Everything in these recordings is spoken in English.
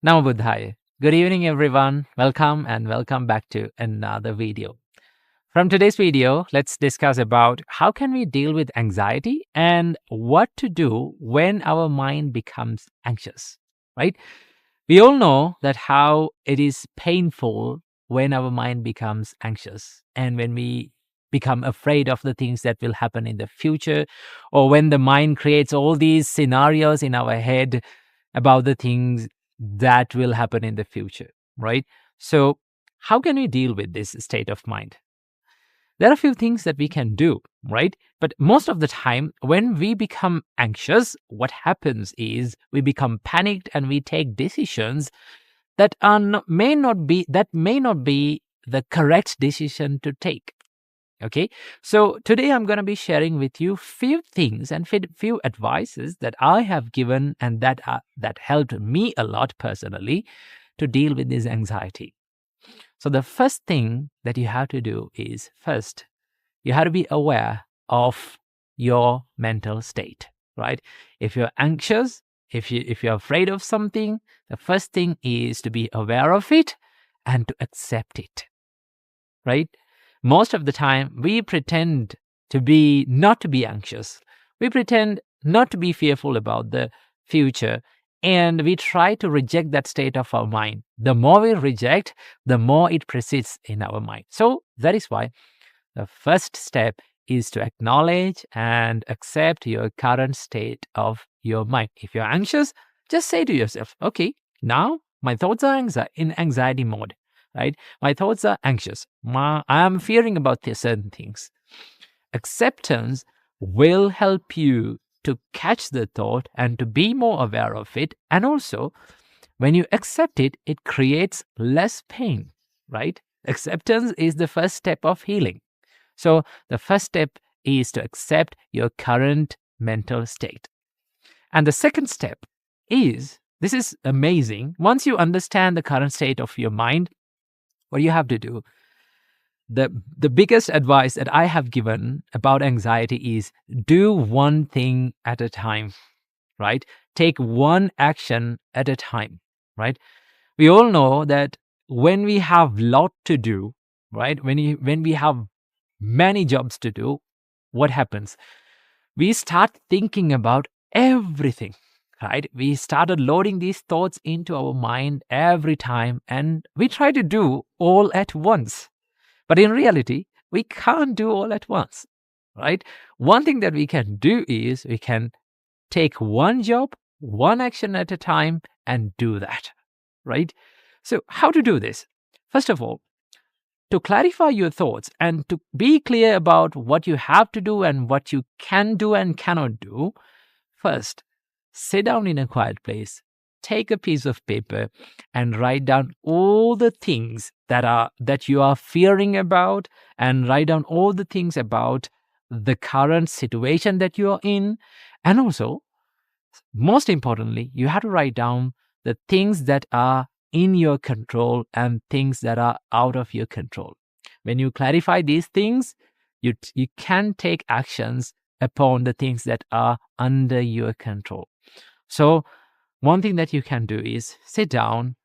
Namo Buddhaya. Good evening, everyone. Welcome and welcome back to another video. From today's video, let's discuss about how can we deal with anxiety and what to do when our mind becomes anxious, right? We all know that how it is painful when our mind becomes anxious and when we become afraid of the things that will happen in the future, or when the mind creates all these scenarios in our head about the things that will happen in the future, right? So, how can we deal with this state of mind? There are a few things that we can do, right? But most of the time, when we become anxious, what happens is we become panicked and we take decisions that may not be the correct decision to take. Okay, so today I'm going to be sharing with you few things and few advices that I have given and that helped me a lot personally to deal with this anxiety. So the first thing that you have to do is first you have to be aware of your mental state, right? If you're anxious, if you're afraid of something, the first thing is to be aware of it and to accept it, right? Most of the time we pretend to be not to be anxious. We pretend not to be fearful about the future, and we try to reject that state of our mind. The more we reject, the more it persists in our mind. So that is why the first step is to acknowledge and accept your current state of your mind. If you're anxious, just say to yourself, okay, now my thoughts are in anxiety mode, right? My thoughts are anxious. I am fearing about certain things. Acceptance will help you to catch the thought and to be more aware of it. And also, when you accept it, it creates less pain, right? Acceptance is the first step of healing. So the first step is to accept your current mental state. And the second step is, this is amazing. Once you understand the current state of your mind, what you have to do, the biggest advice that I have given about anxiety is do one thing at a time, right? Take one action at a time, right? We all know that when we have lot to do, right? When we have many jobs to do, what happens? We start thinking about everything, right? We started loading these thoughts into our mind every time, and we try to do all at once. But in reality, we can't do all at once, right? One thing that we can do is we can take one job, one action at a time, and do that, right? So, how to do this? First of all, to clarify your thoughts and to be clear about what you have to do and what you can do and cannot do, first, sit down in a quiet place, take a piece of paper, and write down all the things that you are fearing about, and write down all the things about the current situation that you are in. And also, most importantly, you have to write down the things that are in your control and things that are out of your control. When you clarify these things, you can take actions upon the things that are under your control. So one thing that you can do is sit down,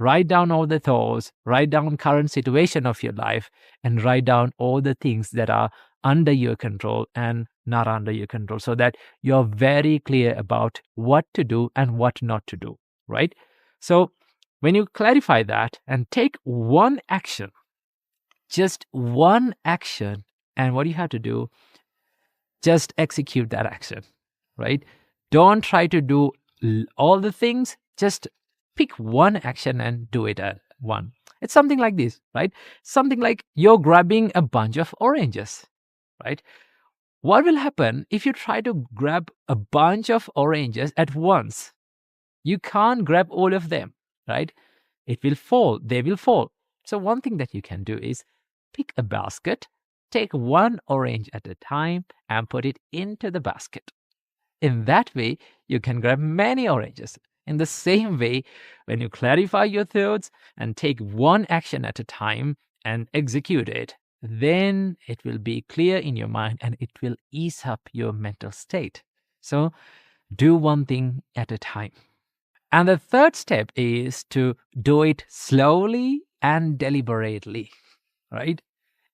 write down all the thoughts, write down current situation of your life, and write down all the things that are under your control and not under your control, so that you're very clear about what to do and what not to do, right? So when you clarify that and take one action, just one action, and what you have to do, just execute that action, right? Don't try to do all the things, just pick one action and do it at one. It's something like this, right? Something like you're grabbing a bunch of oranges, right? What will happen if you try to grab a bunch of oranges at once? You can't grab all of them, right? It will fall, they will fall. So one thing that you can do is pick a basket, take one orange at a time and put it into the basket. In that way, you can grab many oranges. In the same way, when you clarify your thoughts and take one action at a time and execute it, then it will be clear in your mind and it will ease up your mental state. So do one thing at a time. And the third step is to do it slowly and deliberately, right?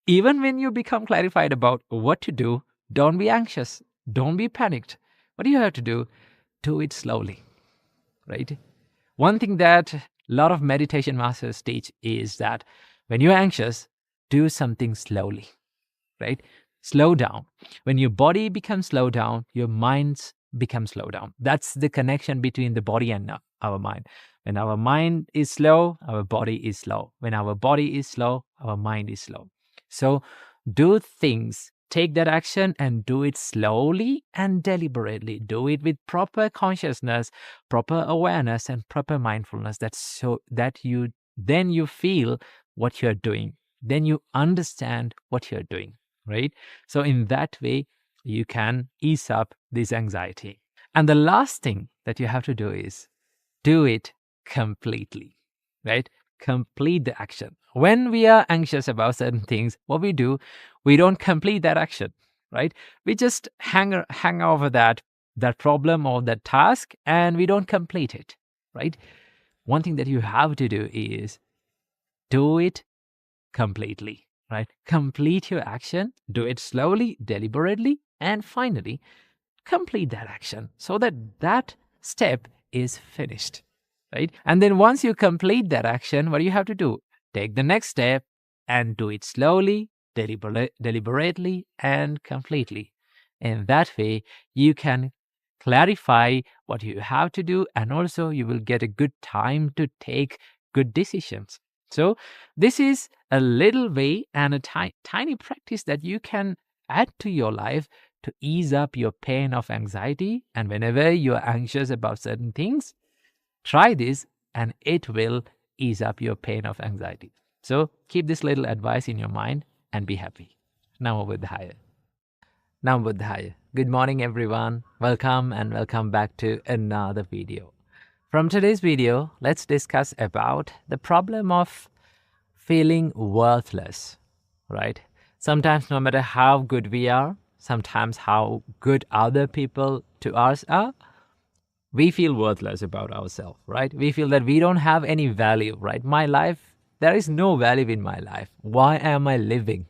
Even when you become clarified about what to do, don't be anxious, don't be panicked. What do you have to do? Do it slowly, right? One thing that a lot of meditation masters teach is that when you're anxious, do something slowly, right? Slow down. When your body becomes slow down, your minds become slow down. That's the connection between the body and our mind. When our mind is slow, our body is slow. When our body is slow, our mind is slow. So do things, take that action and do it slowly and deliberately. Do it with proper consciousness, proper awareness, and proper mindfulness. That's so that you feel what you're doing. Then you understand what you're doing, right? So in that way, you can ease up this anxiety. And the last thing that you have to do is do it completely, right? Complete the action. When we are anxious about certain things, what we do, we don't complete that action, right? We just hang over that problem or that task, and we don't complete it, right? One thing that you have to do is do it completely, right? Complete your action, do it slowly, deliberately, and finally complete that action so that that step is finished, right? And then once you complete that action, what do you have to do? Take the next step and do it slowly, deliberately, and completely. In that way, you can clarify what you have to do, and also you will get a good time to take good decisions. So this is a little way and a tiny practice that you can add to your life to ease up your pain of anxiety. And whenever you're anxious about certain things, try this and it will ease up your pain of anxiety. So keep this little advice in your mind and be happy. Namo Buddhaya. Namo Buddhaya. Good morning, everyone. Welcome and welcome back to another video. From today's video, let's discuss about the problem of feeling worthless, right? Sometimes no matter how good we are, sometimes how good other people to us are, we feel worthless about ourselves, right? We feel that we don't have any value, right? My life, there is no value in my life. Why am I living?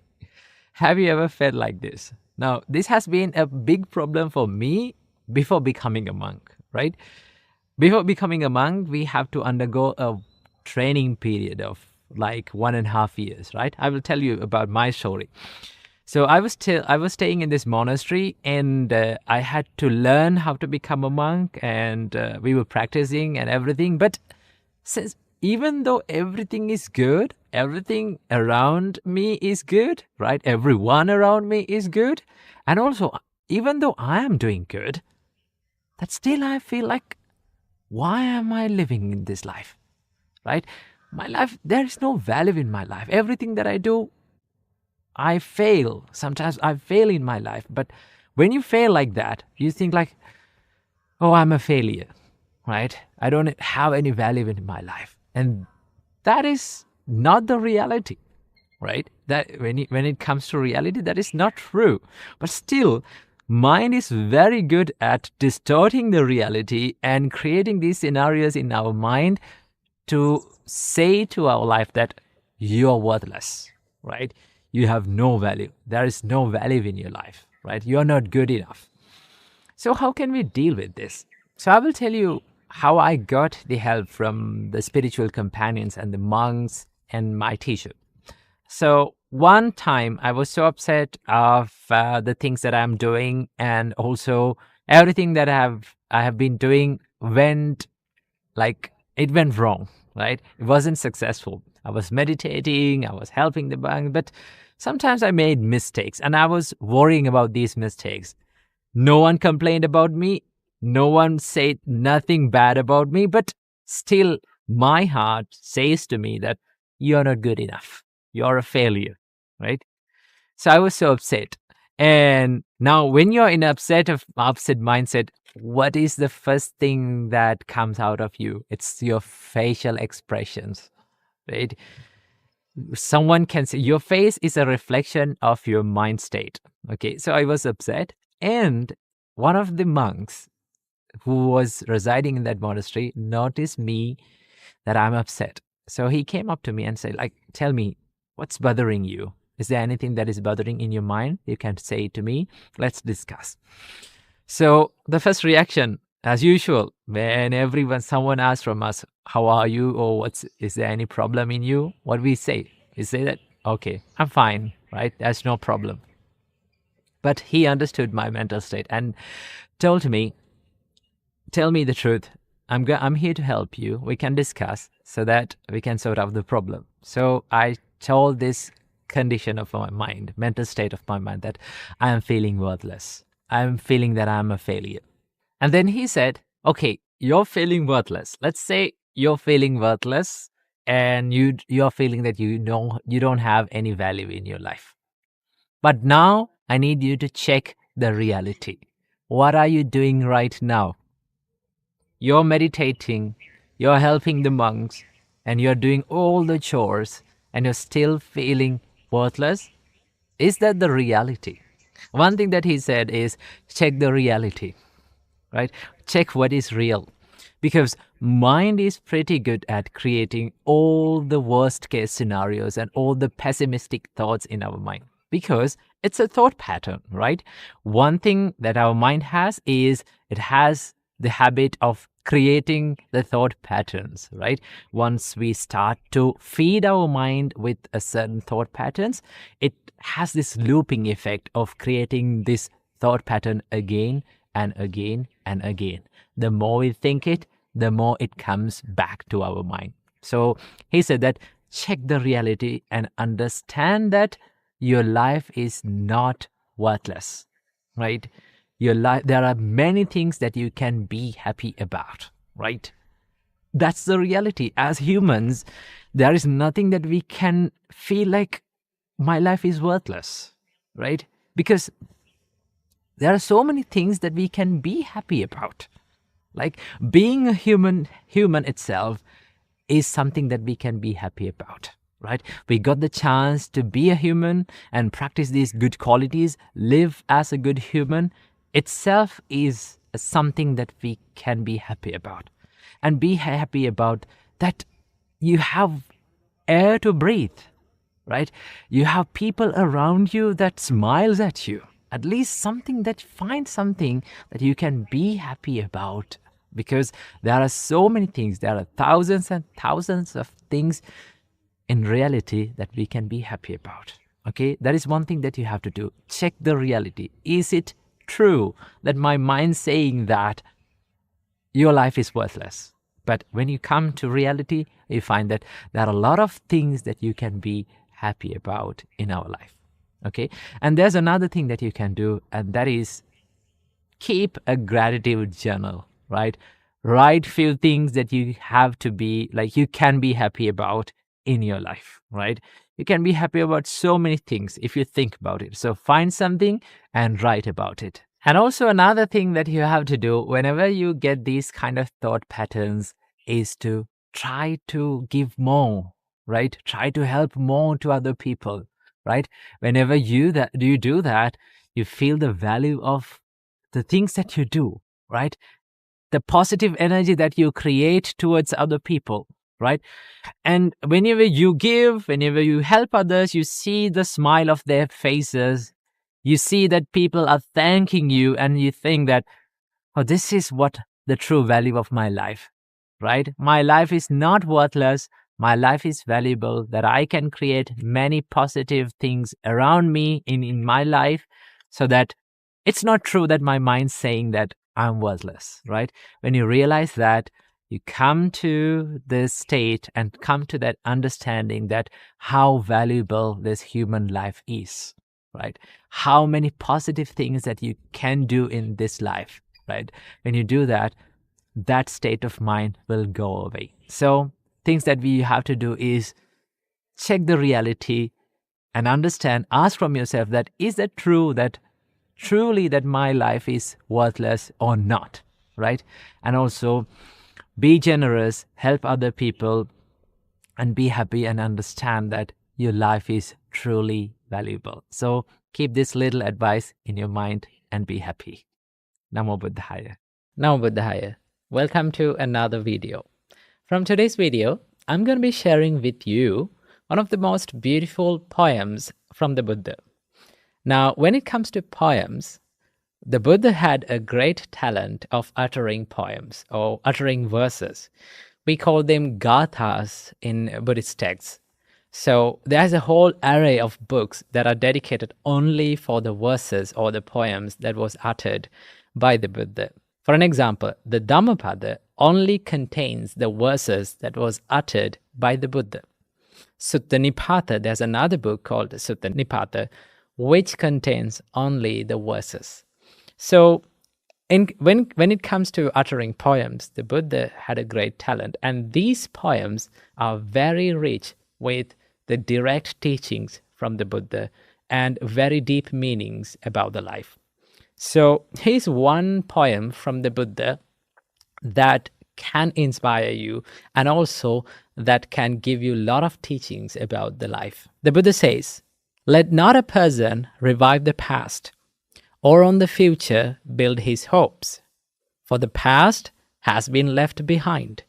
Have you ever felt like this? Now, this has been a big problem for me before becoming a monk, right? Before becoming a monk, we have to undergo a training period of like 1.5 years, right? I will tell you about my story. So I was staying in this monastery, and I had to learn how to become a monk, and we were practicing and everything. But since even though everything is good, everything around me is good, right? Everyone around me is good, and also even though I am doing good, that still I feel like, why am I living in this life, right? My life, there is no value in my life. Everything that I do, I fail. Sometimes I fail in my life. But when you fail like that, you think like, oh, I'm a failure, right? I don't have any value in my life. And that is not the reality, right? That when it comes to reality, that is not true. But still, mind is very good at distorting the reality and creating these scenarios in our mind to say to our life that you're worthless, right? You have no value. There is no value in your life, right? You're not good enough. So how can we deal with this? So I will tell you how I got the help from the spiritual companions and the monks and my teacher. So one time I was so upset of the things that I'm doing, and also everything that I have been doing went wrong, right? It wasn't successful. I was meditating, I was helping the monk, but sometimes I made mistakes, and I was worrying about these mistakes. No one complained about me. No one said nothing bad about me, but still my heart says to me that you're not good enough. You're a failure, right? So I was so upset. And now when you're in upset mindset, what is the first thing that comes out of you? It's your facial expressions, right? Someone can say your face is a reflection of your mind state. Okay, so I was upset, and one of the monks who was residing in that monastery noticed me that I'm upset. So he came up to me and said, like, tell me, what's bothering you? Is there anything that is bothering in your mind? You can say it to me. Let's discuss. So the first reaction, as usual, when someone asks from us, how are you? Or is there any problem in you? What we say? We say that, okay, I'm fine, right? There's no problem. But he understood my mental state and told me, tell me the truth. I'm here to help you. We can discuss so that we can sort out the problem. So I told this condition of my mind, mental state of my mind, that I am feeling worthless. I'm feeling that I'm a failure. And then he said, okay, you're feeling worthless. Let's say you're feeling worthless and you're feeling that you don't have any value in your life. But now I need you to check the reality. What are you doing right now? You're meditating, you're helping the monks, and you're doing all the chores, and you're still feeling worthless. Is that the reality? One thing that he said is, check the reality, right? Check what is real. Because mind is pretty good at creating all the worst case scenarios and all the pessimistic thoughts in our mind. Because it's a thought pattern, right? One thing that our mind has is it has the habit of creating the thought patterns, right? Once we start to feed our mind with a certain thought patterns, it has this looping effect of creating this thought pattern again and again and again. The more we think it, the more it comes back to our mind. So he said that check the reality and understand that your life is not worthless, right? Your life, there are many things that you can be happy about, right? That's the reality. As humans, there is nothing that we can feel like my life is worthless, right? Because there are so many things that we can be happy about. Like being a human itself is something that we can be happy about, right? We got the chance to be a human and practice these good qualities, live as a good human itself is something that we can be happy about. And be happy about that you have air to breathe, right? You have people around you that smiles at you. At least find something that you can be happy about. Because there are so many things, there are thousands and thousands of things in reality that we can be happy about. Okay, that is one thing that you have to do. Check the reality. Is it true that my mind's saying that your life is worthless? But when you come to reality, you find that there are a lot of things that you can be happy about in our life. Okay, and there's another thing that you can do, and that is keep a gratitude journal, right? Write few things that you have to be like you can be happy about in your life, right? You can be happy about so many things if you think about it. So find something and write about it. And also another thing that you have to do whenever you get these kind of thought patterns is to try to give more, right? Try to help more to other people, right? Whenever you do that, you feel the value of the things that you do, right? The positive energy that you create towards other people, right? And whenever you give, whenever you help others, you see the smile of their faces. You see that people are thanking you, and you think that, oh, this is what the true value of my life, right? My life is not worthless. My life is valuable, that I can create many positive things around me in my life, so that it's not true that my mind's saying that I'm worthless, right? When you realize that, you come to this state and come to that understanding that how valuable this human life is, right? How many positive things that you can do in this life, right? When you do that, that state of mind will go away. So things that we have to do is check the reality and understand, ask from yourself that, is that true, that truly that my life is worthless or not, right? And also be generous, help other people, and be happy and understand that your life is truly valuable. So keep this little advice in your mind and be happy. Namo Buddhaya. Now Buddhaya, welcome to another video. From today's video, I'm going to be sharing with you one of the most beautiful poems from the Buddha. Now, when it comes to poems, the Buddha had a great talent of uttering poems or uttering verses. We call them gathas in Buddhist texts. So there's a whole array of books that are dedicated only for the verses or the poems that was uttered by the Buddha. For an example, the Dhammapada only contains the verses that was uttered by the Buddha. Sutta Nipata, there's another book called Sutta Nipata, which contains only the verses. So when it comes to uttering poems, the Buddha had a great talent, and these poems are very rich with the direct teachings from the Buddha and very deep meanings about the life. So here's one poem from the Buddha that can inspire you and also that can give you a lot of teachings about the life. The Buddha says, "Let not a person revive the past or on the future build his hopes, for the past has been left behind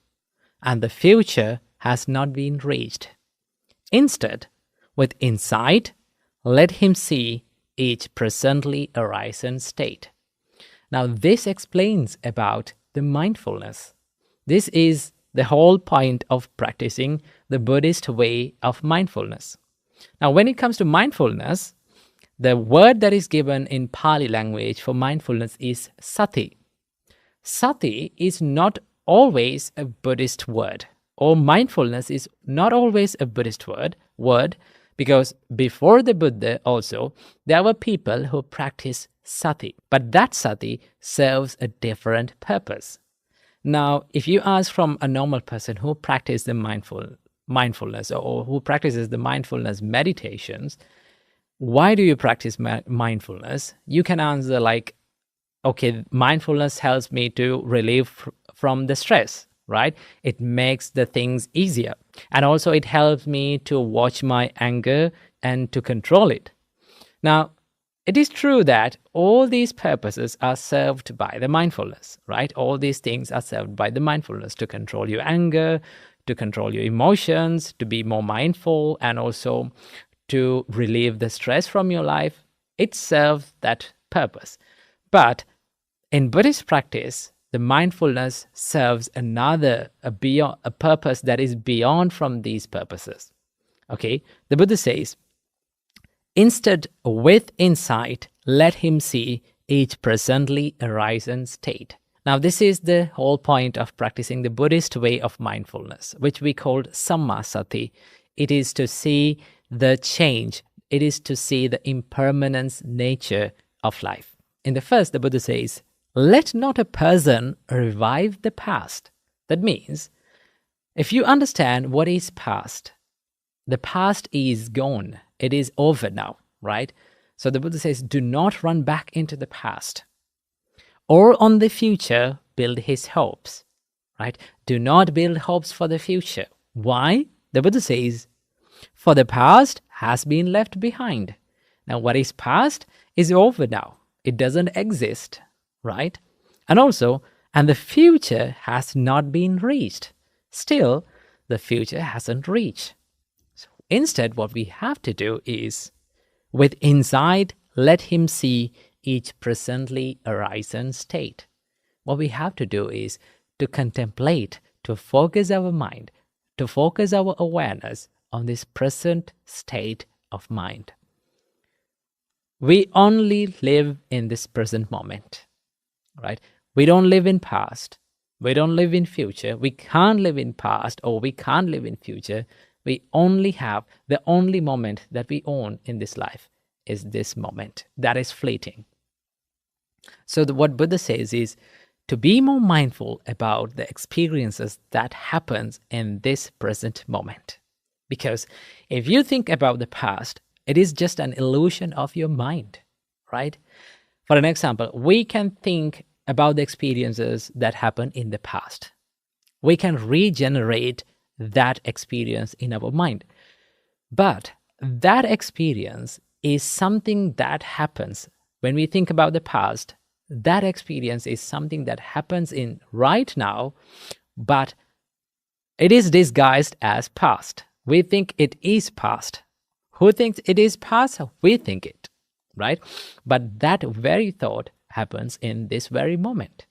and the future has not been reached. Instead, with insight, let him see each presently arisen state." Now, this explains about the mindfulness. This is the whole point of practicing the Buddhist way of mindfulness. Now, when it comes to mindfulness, the word that is given in Pali language for mindfulness is sati. Sati is not always a Buddhist word, or mindfulness is not always a Buddhist word, because before the Buddha also, there were people who practiced sati, but that sati serves a different purpose. Now, if you ask from a normal person who practices the mindfulness or who practices the mindfulness meditations, why do you practice mindfulness? You can answer like, okay, mindfulness helps me to relieve from the stress, right? It makes the things easier. And also it helps me to watch my anger and to control it. Now, it is true that all these purposes are served by the mindfulness, right? All these things are served by the mindfulness to control your anger, to control your emotions, to be more mindful, and also to relieve the stress from your life. It serves that purpose. But in Buddhist practice, the mindfulness serves a purpose that is beyond from these purposes. Okay, the Buddha says, "Instead, with insight, let him see each presently arisen state." Now, this is the whole point of practicing the Buddhist way of mindfulness, which we call sammasati. It is to see the change. It is to see the impermanence nature of life. In the first, the Buddha says, "Let not a person revive the past." That means, if you understand what is past, the past is gone. It is over now, right? So the Buddha says, do not run back into the past. Or on the future, build his hopes, right? Do not build hopes for the future. Why? The Buddha says, "For the past has been left behind." Now, what is past is over now. It doesn't exist, right? And also, and the future has not been reached. Still, the future hasn't reached. So instead, what we have to do is, with insight, let him see each presently arisen state. What we have to do is to contemplate, to focus our mind, to focus our awareness on this present state of mind. We only live in this present moment, right? We don't live in past. We don't live in future. We can't live in past or we can't live in future. We only have the only moment that we own in this life is this moment that is fleeting. So what Buddha says is to be more mindful about the experiences that happens in this present moment. Because if you think about the past, it is just an illusion of your mind, right? For an example, we can think about the experiences that happened in the past. We can regenerate that experience in our mind. But that experience is something that happens when we think about the past. that experience is something that happens in right now, but it is disguised as past. We think it is past. Who thinks it is past? We think it, right? But that very thought happens in this very moment.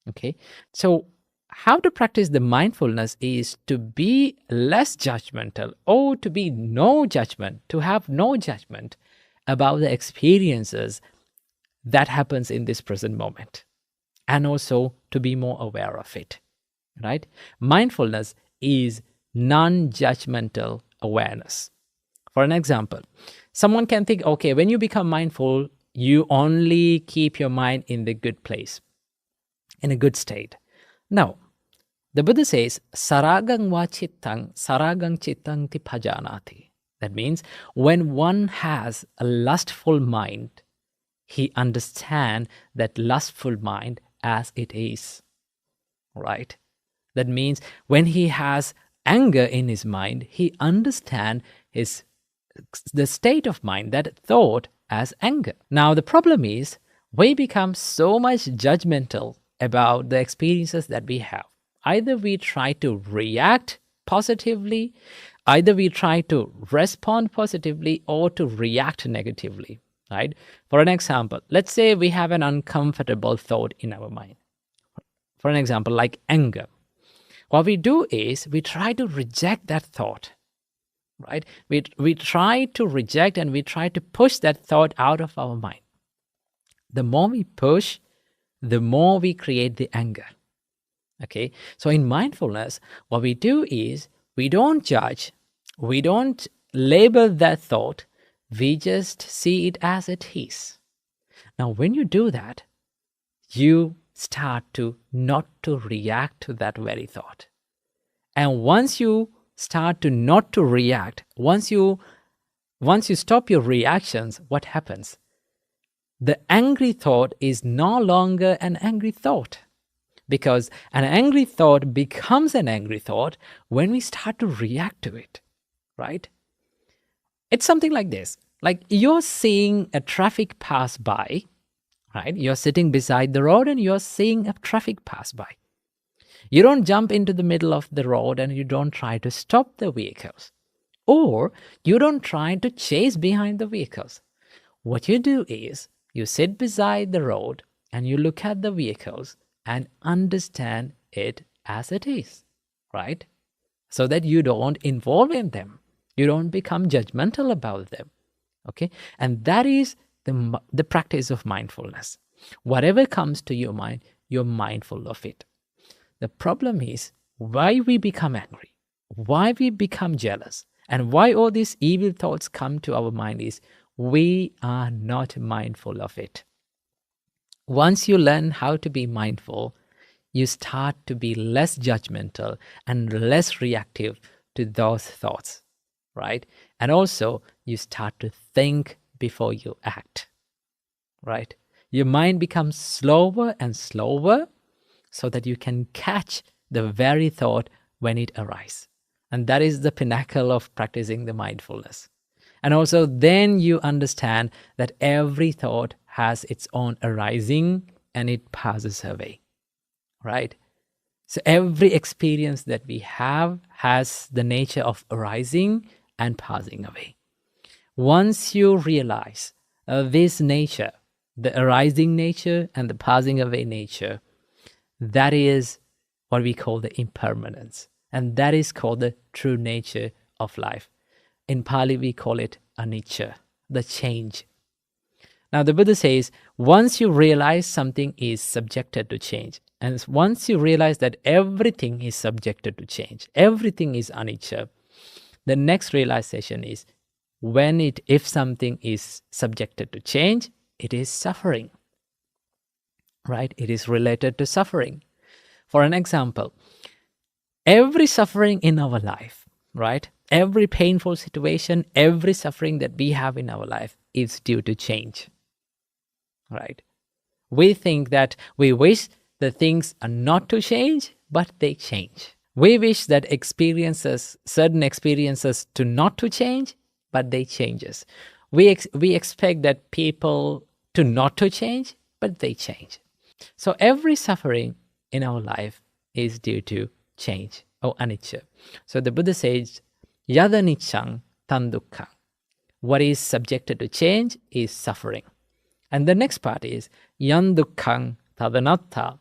Okay. So, how to practice the mindfulness is to be less judgmental, or to be no judgment, to have no judgment about the experiences that happens in this present moment, and also to be more aware of it, right? Mindfulness is non-judgmental awareness. For an example, someone can think, okay, when you become mindful, you only keep your mind in the good place, in a good state. No, the Buddha says, saragang va chittang, saragang chittang ti bhajanati. That means when one has a lustful mind, he understands that lustful mind as it is, right? That means when he has anger in his mind, he understands the state of mind, that thought, as anger. Now, the problem is we become so much judgmental about the experiences that we have. Either we try to react positively, either we try to respond positively, or to react negatively, right? For an example, let's say we have an uncomfortable thought in our mind. For an example, like anger. What we do is we try to reject that thought, right? We try to reject and we try to push that thought out of our mind. The more we push, the more we create the anger. Okay, so in mindfulness, what we do is we don't judge, we don't label that thought, we just see it as it is. Now, when you do that, you start to not to react to that very thought. And once you start to not to react, once you stop your reactions, what happens? The angry thought is no longer an angry thought. Because an angry thought becomes an angry thought when we start to react to it, right? It's something like this. Like you're seeing a traffic pass by, right? You're sitting beside the road and you're seeing a traffic pass by. You don't jump into the middle of the road and you don't try to stop the vehicles. Or you don't try to chase behind the vehicles. What you do is you sit beside the road and you look at the vehicles and understand it as it is, right? So that you don't involve in them. You don't become judgmental about them, okay? And that is the practice of mindfulness. Whatever comes to your mind, you're mindful of it. The problem is why we become angry, why we become jealous, and why all these evil thoughts come to our mind is we are not mindful of it. Once you learn how to be mindful, you start to be less judgmental and less reactive to those thoughts, right? And also, you start to think before you act, right? Your mind becomes slower and slower so that you can catch the very thought when it arises. And that is the pinnacle of practicing the mindfulness. And also, then you understand that every thought has its own arising and it passes away, right? So every experience that we have has the nature of arising and passing away. Once you realize this nature, the arising nature and the passing away nature, that is what we call the impermanence. And that is called the true nature of life. In Pali, we call it anicca, the change. Now, the Buddha says, once you realize something is subjected to change, and once you realize that everything is subjected to change, everything is anicca, the next realization is if something is subjected to change, it is suffering, right? It is related to suffering. For an example, every suffering in our life, right? Every painful situation, every suffering that we have in our life is due to change, right? We think that we wish the things are not to change, but they change. We wish that certain experiences to not to change, but they changes. We expect that people to not to change, but they change. So every suffering in our life is due to change or anicca. So the Buddha says, yada niccang tan dukkhang. What is subjected to change is suffering. And the next part is yan dukkhang tadanatta.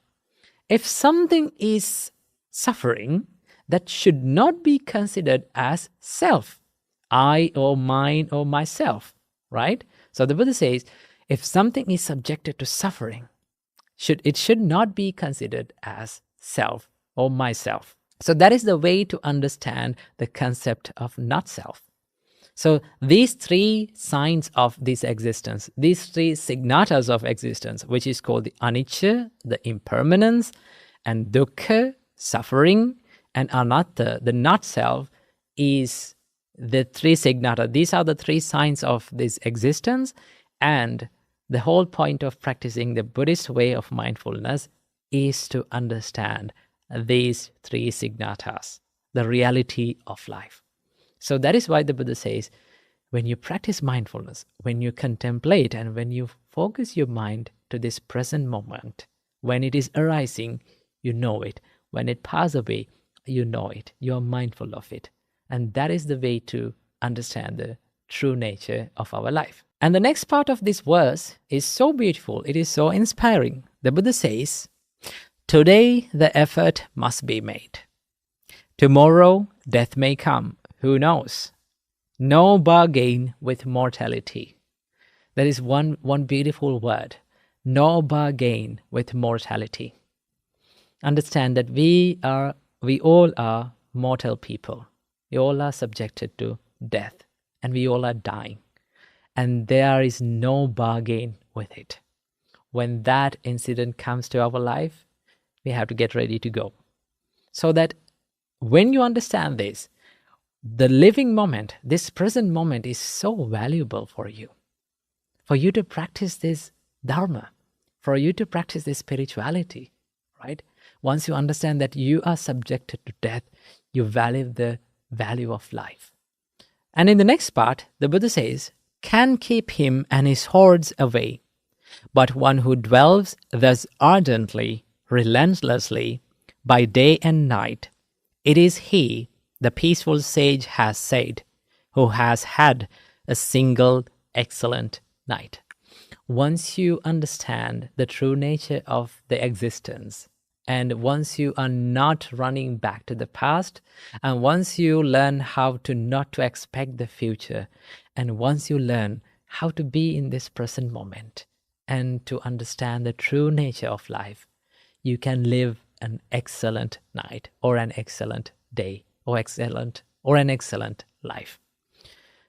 If something is suffering, that should not be considered as self, I or mine or myself, right? So the Buddha says, if something is subjected to suffering, it should not be considered as self or myself. So that is the way to understand the concept of not self. So these three signs of this existence, these three signatas of existence, which is called the anicca, the impermanence, and dukkha, suffering, and anatta, the not self, is the three signata. These are the three signs of this existence, and the whole point of practicing the Buddhist way of mindfulness is to understand these three signatas, the reality of life. So that is why the Buddha says, when you practice mindfulness, when you contemplate and when you focus your mind to this present moment, when it is arising, you know it. When it passes away, you know it. You are mindful of it. And that is the way to understand the true nature of our life. And the next part of this verse is so beautiful. It is so inspiring. The Buddha says, today the effort must be made. Tomorrow death may come. Who knows? No bargain with mortality. That is one beautiful word. No bargain with mortality. Understand that we all are mortal people. We all are subjected to death, and we all are dying. And there is no bargain with it. When that incident comes to our life, we have to get ready to go. So that when you understand this, the living moment, this present moment, is so valuable for you to practice this Dharma, for you to practice this spirituality, right? Once you understand that you are subjected to death, you value the value of life. And in the next part, the Buddha says, can keep him and his hordes away, but one who dwells thus ardently, relentlessly, by day and night, it is he, the peaceful sage has said, who has had a single excellent night. Once you understand the true nature of the existence, and once you are not running back to the past, and once you learn how to not to expect the future, and once you learn how to be in this present moment, and to understand the true nature of life, you can live an excellent night, or an excellent day, or an excellent life.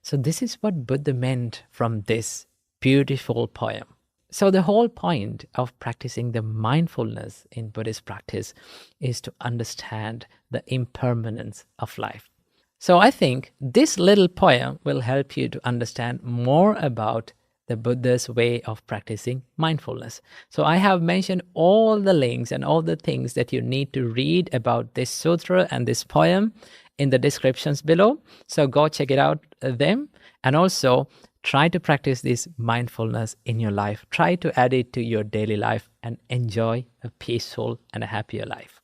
So this is what Buddha meant from this beautiful poem. So the whole point of practicing the mindfulness in Buddhist practice is to understand the impermanence of life. So I think this little poem will help you to understand more about the Buddha's way of practicing mindfulness. So I have mentioned all the links and all the things that you need to read about this sutra and this poem in the descriptions below. So go check it out them, and also try to practice this mindfulness in your life. Try to add it to your daily life and enjoy a peaceful and a happier life.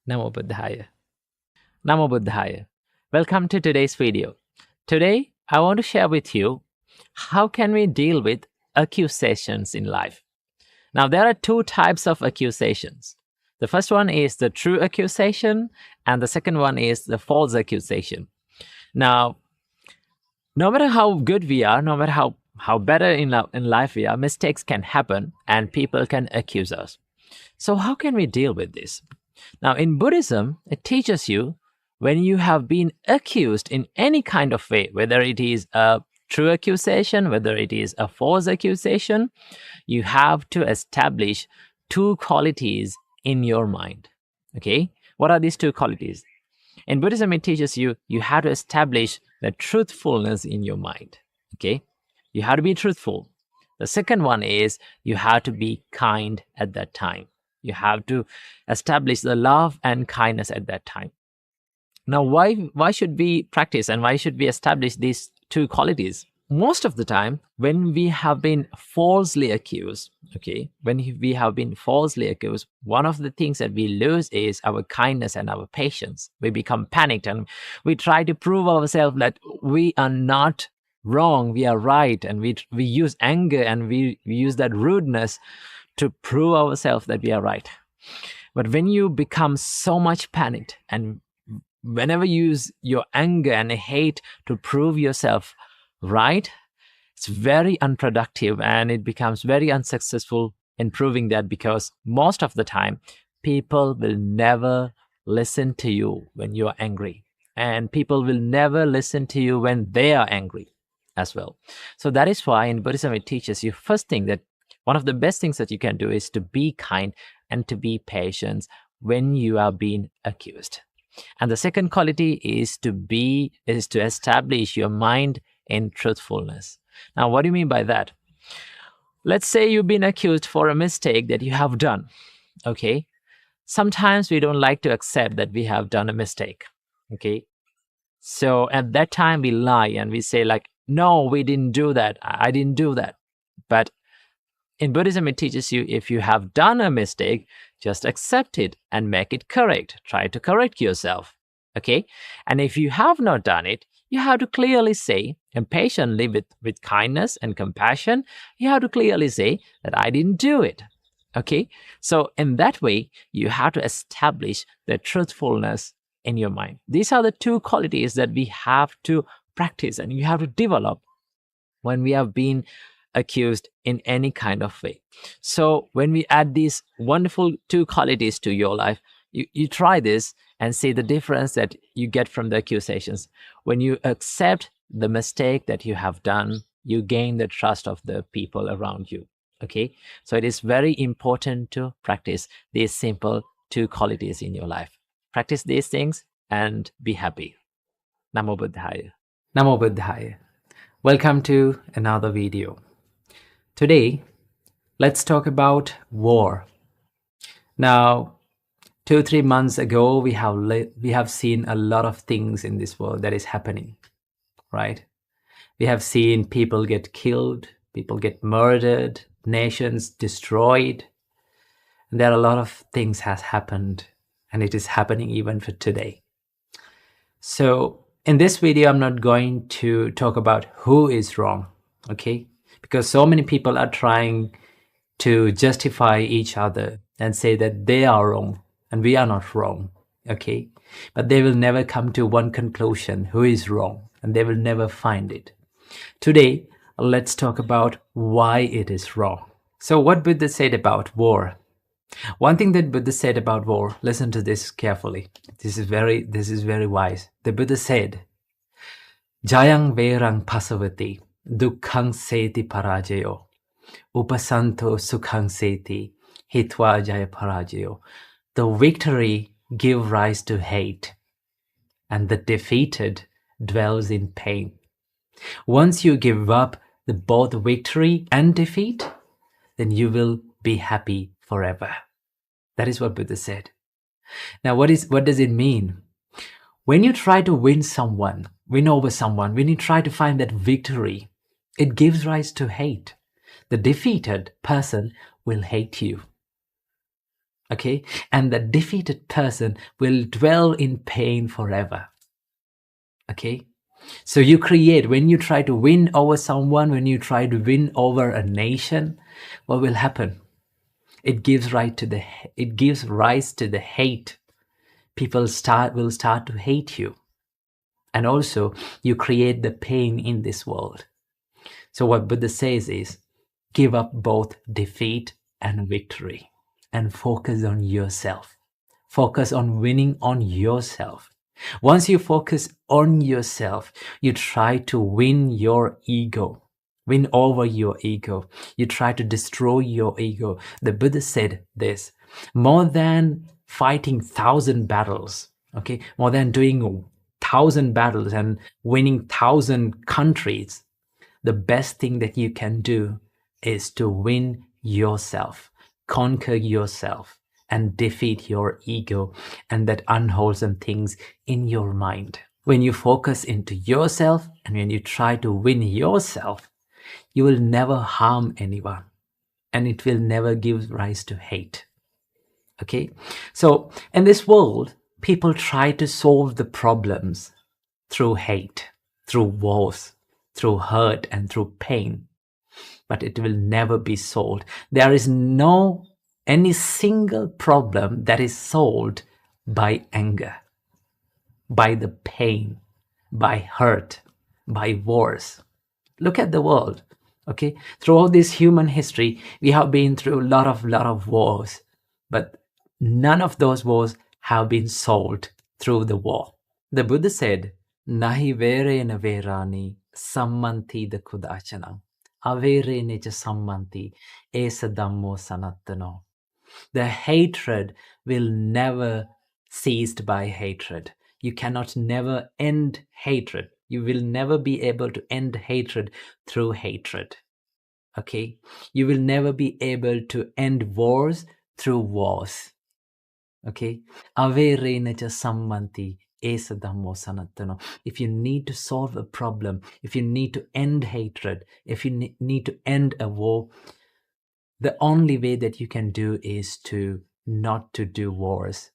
Namo Buddhaya. Namo Buddhaya. Welcome to today's video. Today, I want to share with you how can we deal with accusations in life. Now, there are two types of accusations. The first one is the true accusation, and the second one is the false accusation. Now, no matter how good we are, no matter how better in life we are, mistakes can happen and people can accuse us. So how can we deal with this? Now, in Buddhism, it teaches you when you have been accused in any kind of way, whether it is a true accusation, whether it is a false accusation, you have to establish two qualities in your mind. Okay? What are these two qualities? In Buddhism, it teaches you have to establish the truthfulness in your mind. Okay? You have to be truthful. The second one is you have to be kind at that time. You have to establish the love and kindness at that time. Now, why should we practice and why should we establish these two qualities? most of the time, when we have been falsely accused, okay, we have been falsely accused, one of the things that we lose is our kindness and our patience. We become panicked and we try to prove ourselves that we are not wrong, we are right, and we use anger and we use that rudeness to prove ourselves that we are right. But when you become so much panicked, and whenever you use your anger and hate to prove yourself right, it's very unproductive and it becomes very unsuccessful in proving that, because most of the time people will never listen to you when you're angry, and people will never listen to you when they are angry as well. So that is why in Buddhism it teaches you, first thing, that one of the best things that you can do is to be kind and to be patient when you are being accused. And the second quality is to establish your mind in truthfulness. Now, what do you mean by that? Let's say you've been accused for a mistake that you have done. Okay. Sometimes we don't like to accept that we have done a mistake. Okay. So at that time we lie and we say like, no, we didn't do that. I didn't do that. But in Buddhism, it teaches you, if you have done a mistake, just accept it and make it correct. Try to correct yourself. Okay. And if you have not done it, you have to clearly say, and patiently with kindness and compassion, you have to clearly say that I didn't do it. Okay. So in that way, you have to establish the truthfulness in your mind. These are the two qualities that we have to practice and you have to develop when we have been accused in any kind of way. So when we add these wonderful two qualities to your life, you try this and see the difference that you get from the accusations. When you accept the mistake that you have done, you gain the trust of the people around you. Okay, so it is very important to practice these simple two qualities in your life. Practice these things and be happy. Namo Buddhaya. Namo Buddhaya. Welcome to another video. Today, let's talk about war. Now, 2-3 months ago, we have seen a lot of things in this world that is happening, right? We have seen people get killed, people get murdered, nations destroyed. And there are a lot of things has happened, and it is happening even for today. So in this video, I'm not going to talk about who is wrong, okay? Because so many people are trying to justify each other and say that they are wrong and we are not wrong, okay? But they will never come to one conclusion, who is wrong, and they will never find it. Today, let's talk about why it is wrong. So what Buddha said about war. One thing that Buddha said about war, listen to this carefully. This is very wise. The Buddha said, Jayang verang pasavati, dukkhang seti parajayo, upasanto sukhang seti, hitva jaya parajayo. The victory gives rise to hate, and the defeated dwells in pain. Once you give up both victory and defeat, then you will be happy forever. That is what Buddha said. Now, what does it mean? When you try to win over someone, when you try to find that victory, it gives rise to hate. The defeated person will hate you. Okay? And the defeated person will dwell in pain forever. Okay? So when you try to win over someone, when you try to win over a nation, what will happen? It gives rise to the hate. People will start to hate you. And also, you create the pain in this world. So what Buddha says is, give up both defeat and victory and focus on yourself. Focus on winning on yourself. Once you focus on yourself, you try to win your ego. Win over your ego. You try to destroy your ego. The Buddha said this, more than fighting 1,000 battles, okay, more than doing 1,000 battles and winning 1,000 countries, the best thing that you can do is to win yourself, conquer yourself, and defeat your ego and that unwholesome things in your mind. When you focus into yourself and when you try to win yourself, you will never harm anyone and it will never give rise to hate. Okay? So in this world, people try to solve the problems through hate, through wars, through hurt and through pain. But it will never be solved. There is no any single problem that is solved by anger, by the pain, by hurt, by wars. Look at the world. Okay, throughout this human history, we have been through a lot of wars, but none of those wars have been solved through the war. The Buddha said, "Nahi verena verani sammanti da kudachana, averene cha sammanti esa dhammo sanattano." The hatred will never cease by hatred. You cannot never end hatred. You will never be able to end hatred through hatred. Okay? You will never be able to end wars through wars. Okay? Averena cha sammanti esa dhammo sanattano. If you need to solve a problem, if you need to end hatred, if you need to end a war, the only way that you can do is to not to do wars,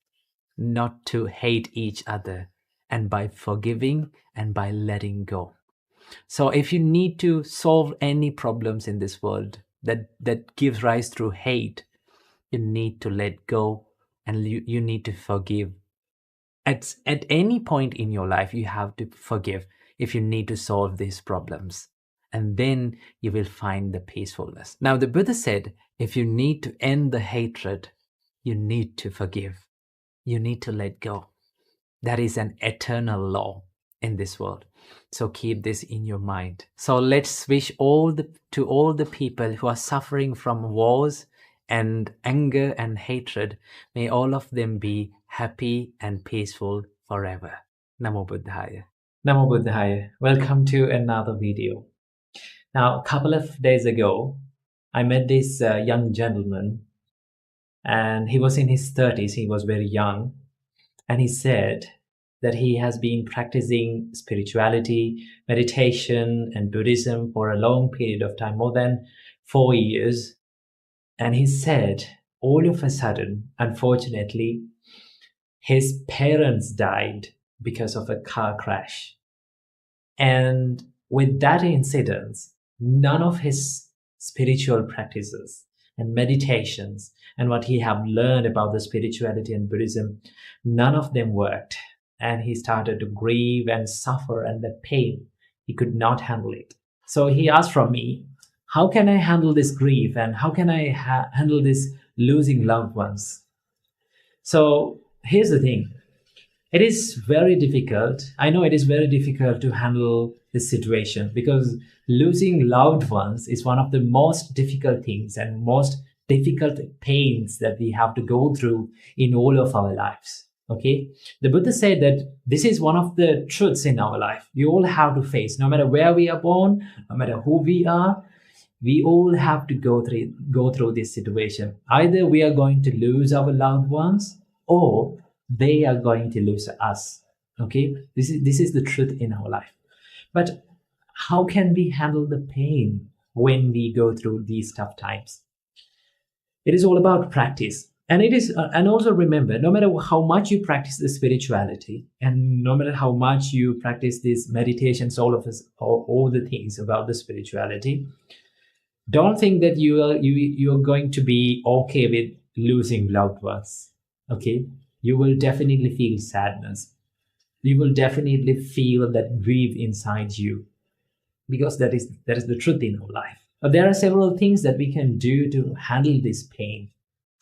not to hate each other, and by forgiving and by letting go. So if you need to solve any problems in this world that gives rise through hate, you need to let go and you need to forgive. At any point in your life, you have to forgive if you need to solve these problems. And then you will find the peacefulness. Now, the Buddha said, if you need to end the hatred, you need to forgive. You need to let go. That is an eternal law in this world. So keep this in your mind. So let's wish to all the people who are suffering from wars and anger and hatred, may all of them be happy and peaceful forever. Namo Buddhaya. Namo Buddhaya. Welcome to another video. Now, a couple of days ago, I met this young gentleman, and he was in his 30s. He was very young, and he said that he has been practicing spirituality, meditation, and Buddhism for a long period of time, more than 4 years. And he said, all of a sudden, unfortunately, his parents died because of a car crash. And with that incident, none of his spiritual practices and meditations and what he have learned about the spirituality and Buddhism, none of them worked. And he started to grieve and suffer, and the pain, he could not handle it. So he asked from me, how can I handle this grief, and how can I handle this losing loved ones? So here's the thing. It is very difficult. I know it is very difficult to handle this situation, because losing loved ones is one of the most difficult things and most difficult pains that we have to go through in all of our lives. Okay, the Buddha said that this is one of the truths in our life. We all have to face, no matter where we are born, no matter who we are, we all have to go through this situation. Either we are going to lose our loved ones, or they are going to lose us. Okay, this is the truth in our life. But how can we handle the pain when we go through these tough times? It is all about practice. And it is, and also remember, no matter how much you practice the spirituality, and no matter how much you practice these meditations, all the things about the spirituality, don't think that you're going to be okay with losing loved ones. Okay, you will definitely feel sadness. You will definitely feel that grief inside you, because that is the truth in our life. But there are several things that we can do to handle this pain.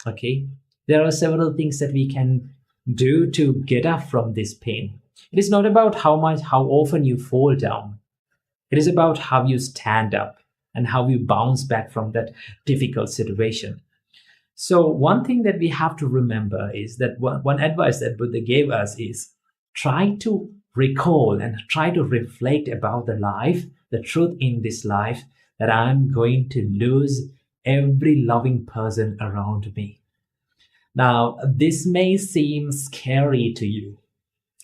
Okay, there are several things that we can do to get up from this pain. It is not about how often you fall down. It is about how you stand up and how you bounce back from that difficult situation. So one thing that we have to remember is that one advice that Buddha gave us is try to recall and try to reflect about the life, the truth in this life, that I'm going to lose every loving person around me. Now, this may seem scary to you,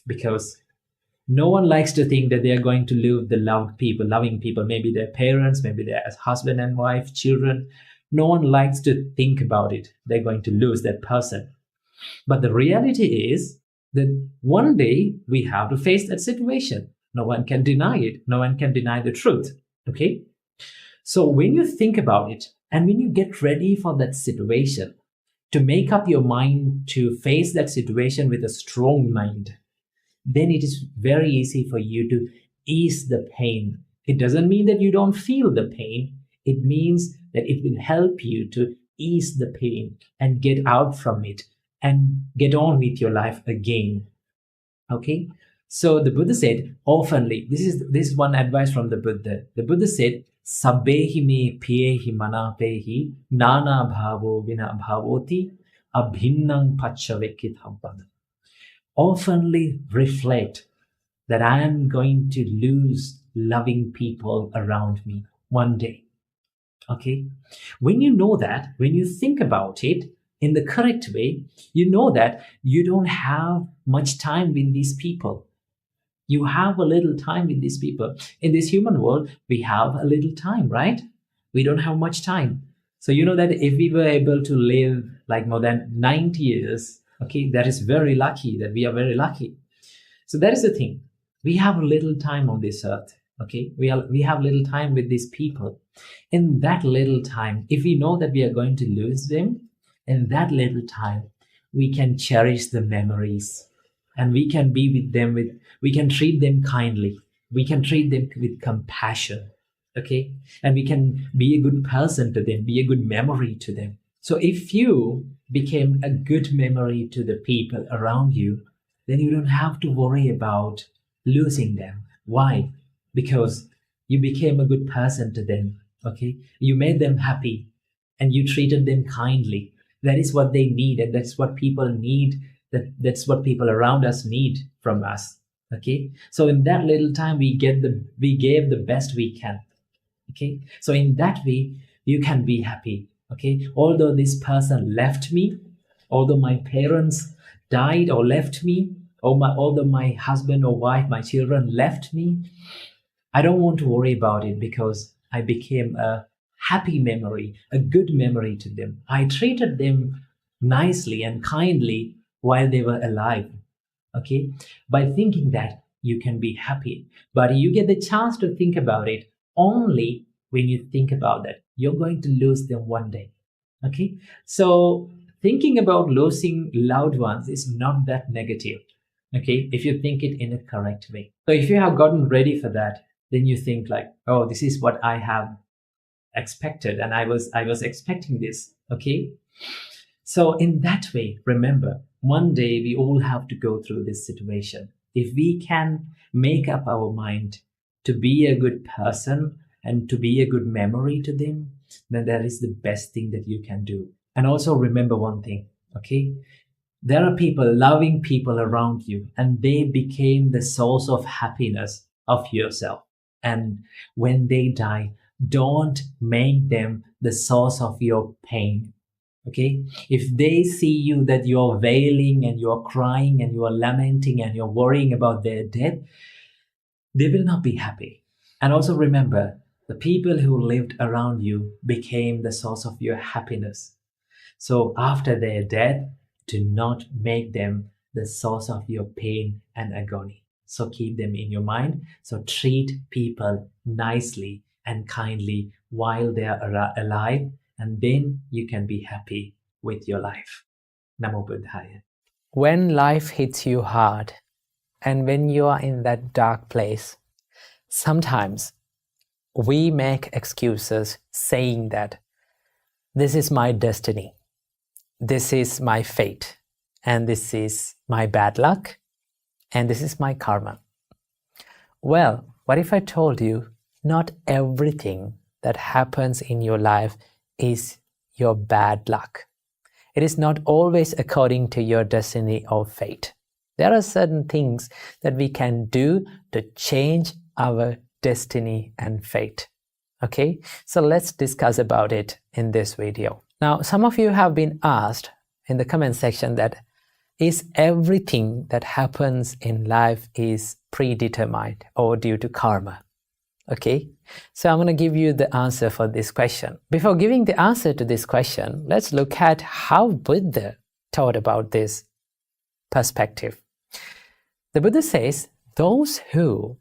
because No one likes to think that they are going to lose the loving people, maybe their parents, maybe their husband and wife, children. No one likes to think about it. They're going to lose that person. But the reality is that one day we have to face that situation. No one can deny it. No one can deny the truth. Okay? So when you think about it and when you get ready for that situation, to make up your mind to face that situation with a strong mind, then it is very easy for you to ease the pain. It doesn't mean that you don't feel the pain. It means that it will help you to ease the pain and get out from it and get on with your life again. Okay? So the Buddha said, oftenly, this is one advice from the Buddha. The Buddha said, Sabbehi me piyehi manapehi nana bhavo vina bhavoti abhinnang pachavekithampad. Oftenly reflect that I am going to lose loving people around me one day. Okay? When you know that, when you think about it in the correct way, you know that you don't have much time with these people. You have a little time with these people. In this human world, we have a little time, right? We don't have much time. So you know that if we were able to live like more than 90 years, okay, that is very lucky, that we are very lucky. So that is the thing. We have a little time on this earth, okay? We have little time with these people. In that little time, if we know that we are going to lose them, in that little time, we can cherish the memories and we can be with them we can treat them kindly. We can treat them with compassion, okay? And we can be a good person to them, be a good memory to them. So if you became a good memory to the people around you, then you don't have to worry about losing them. Why? Because you became a good person to them, okay? You made them happy and you treated them kindly. That is what they need, and that's what people need. That's what people around us need from us. Okay. So in that little time, we gave the best we can. Okay. So in that way, you can be happy. Okay. Although this person left me, although my parents died or left me, although my husband or wife, my children left me, I don't want to worry about it because I became a happy memory, a good memory to them. I treated them nicely and kindly while they were alive. Okay? By thinking that, you can be happy. But you get the chance to think about it only when you think about that. You're going to lose them one day. Okay? So thinking about losing loved ones is not that negative. Okay? If you think it in a correct way. So if you have gotten ready for that, then you think like, oh, this is what I have expected, and I was expecting this. Okay? So in that way, remember, one day we all have to go through this situation. If we can make up our mind to be a good person and to be a good memory to them, then that is the best thing that you can do. And also remember one thing, okay? There are people, loving people around you, and they became the source of happiness of yourself. And when they die, don't make them the source of your pain. Okay? If they see you that you're wailing and you're crying and you're lamenting and you're worrying about their death, they will not be happy. And also remember, the people who lived around you became the source of your happiness. So after their death, do not make them the source of your pain and agony. So keep them in your mind. So treat people nicely and kindly while they are alive, and then you can be happy with your life. Namo Buddhaya. When life hits you hard, and when you are in that dark place, sometimes we make excuses saying that this is my destiny, this is my fate, and this is my bad luck, and this is my karma. Well, what if I told you not everything that happens in your life is your bad luck? It is not always according to your destiny or fate. There are certain things that we can do to change our destiny and fate. Okay, so let's discuss about it in this video. Now, some of you have been asked in the comment section that is everything that happens in life is predetermined or due to karma? Okay, so I'm going to give you the answer for this question. Before giving the answer to this question, let's look at how Buddha taught about this perspective. The Buddha says those who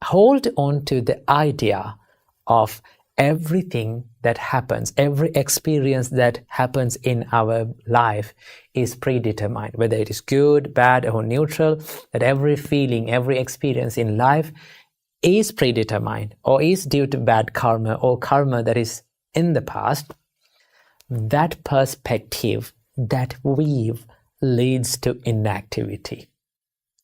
hold on to the idea of everything that happens, every experience that happens in our life is predetermined, whether it is good, bad, or neutral, that every feeling, every experience in life is predetermined or is due to bad karma or karma that is in the past. That perspective, that weave leads to inactivity,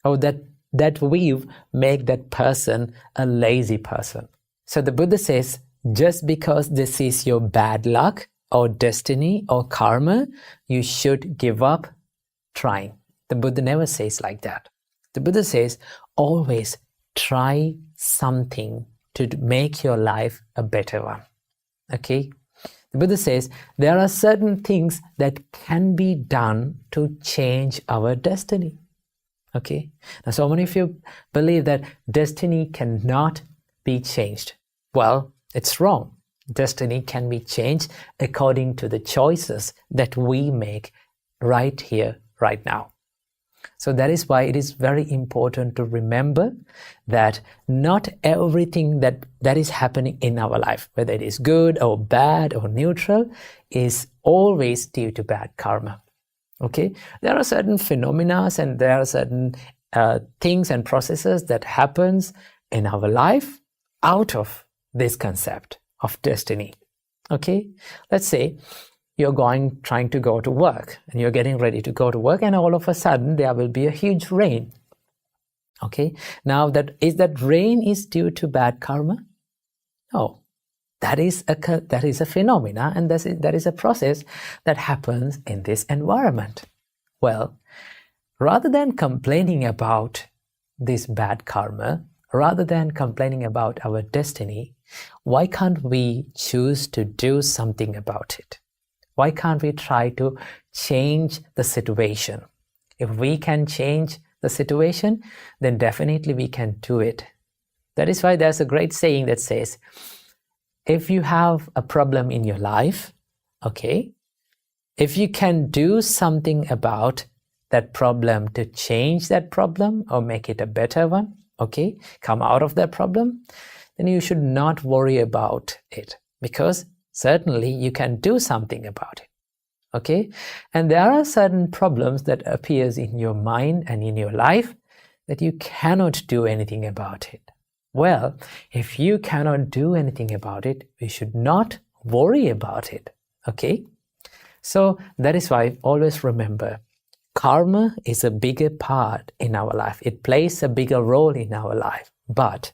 or that weave make that person a lazy person. So the Buddha says, just because this is your bad luck or destiny or karma, you should give up trying. The Buddha never says like that. The Buddha says, always try something to make your life a better one. Okay? The Buddha says there are certain things that can be done to change our destiny. Okay? Now, so many of you believe that destiny cannot be changed. Well, it's wrong. Destiny can be changed according to the choices that we make right here, right now. So that is why it is very important to remember that not everything that is happening in our life, whether it is good or bad or neutral, is always due to bad karma. Okay? There are certain phenomena and there are certain things and processes that happens in our life out of this concept of destiny. Okay? Let's say you're trying to go to work and you're getting ready to go to work, and all of a sudden there will be a huge rain. Okay? Now that rain is due to bad karma? No. That is a phenomena, and that is a process that happens in this environment. Well, rather than complaining about this bad karma, rather than complaining about our destiny, why can't we choose to do something about it? Why can't we try to change the situation? If we can change the situation, then definitely we can do it. That is why there's a great saying that says, if you have a problem in your life, okay, if you can do something about that problem to change that problem or make it a better one, okay, come out of that problem, then you should not worry about it, because certainly you can do something about it. Okay? And there are certain problems that appears in your mind and in your life that you cannot do anything about it. Well, if you cannot do anything about it, we should not worry about it. Okay? So that is why always remember, karma is a bigger part in our life. It plays a bigger role in our life, but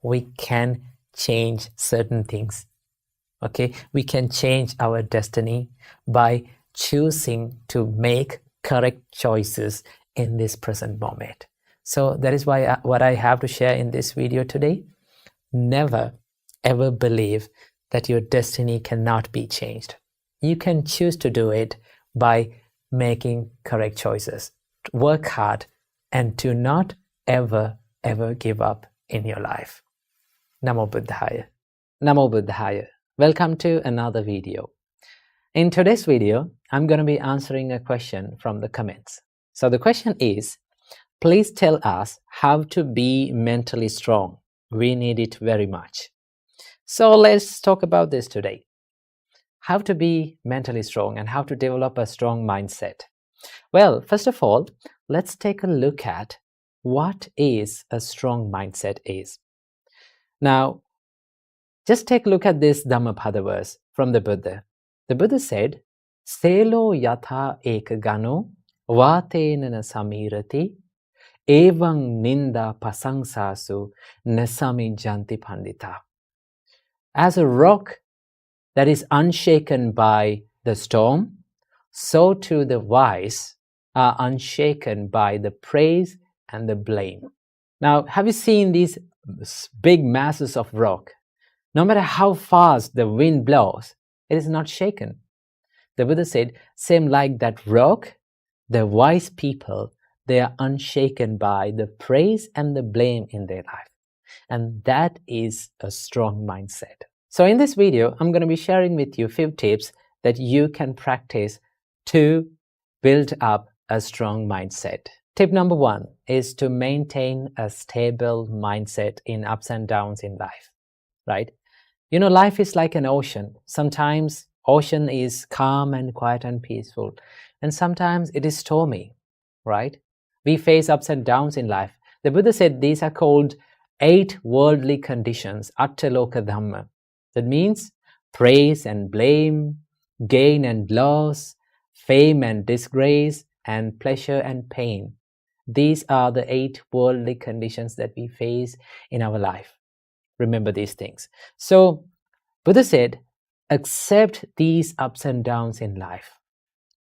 we can change certain things. Okay, we can change our destiny by choosing to make correct choices in this present moment. So that is why what I have to share in this video today. Never ever believe that your destiny cannot be changed. You can choose to do it by making correct choices. Work hard and do not ever give up in your life. Namo Buddhaya. Namo Buddhaya. Welcome to another video. In today's video, I'm going to be answering a question from the comments. So the question is, please tell us how to be mentally strong. We need it very much. So let's talk about this today. How to be mentally strong and how to develop a strong mindset. Well, first of all, let's take a look at what is a strong mindset is. Now, just take a look at this Dhammapada verse from the Buddha. The Buddha said, Selo yatha ekagano vatenana samirati evang ninda pasangsasu nasami janti pandita. As a rock that is unshaken by the storm, so too the wise are unshaken by the praise and the blame. Now, have you seen these big masses of rock? No matter how fast the wind blows, it is not shaken. The Buddha said, same like that rock, The wise people, they are unshaken by the praise and the blame in their life. And that is a strong mindset. So in this video, I'm going to be sharing with you a few tips that you can practice to build up a strong mindset. Tip number 1 is to maintain a stable mindset in ups and downs in life, right? You know, life is like an ocean. Sometimes ocean is calm and quiet and peaceful, and sometimes it is stormy, right? We face ups and downs in life. The Buddha said these are called 8 worldly conditions, attaloka Dhamma. That means praise and blame, gain and loss, fame and disgrace, and pleasure and pain. These are the 8 worldly conditions that we face in our life. Remember these things. So Buddha said, accept these ups and downs in life.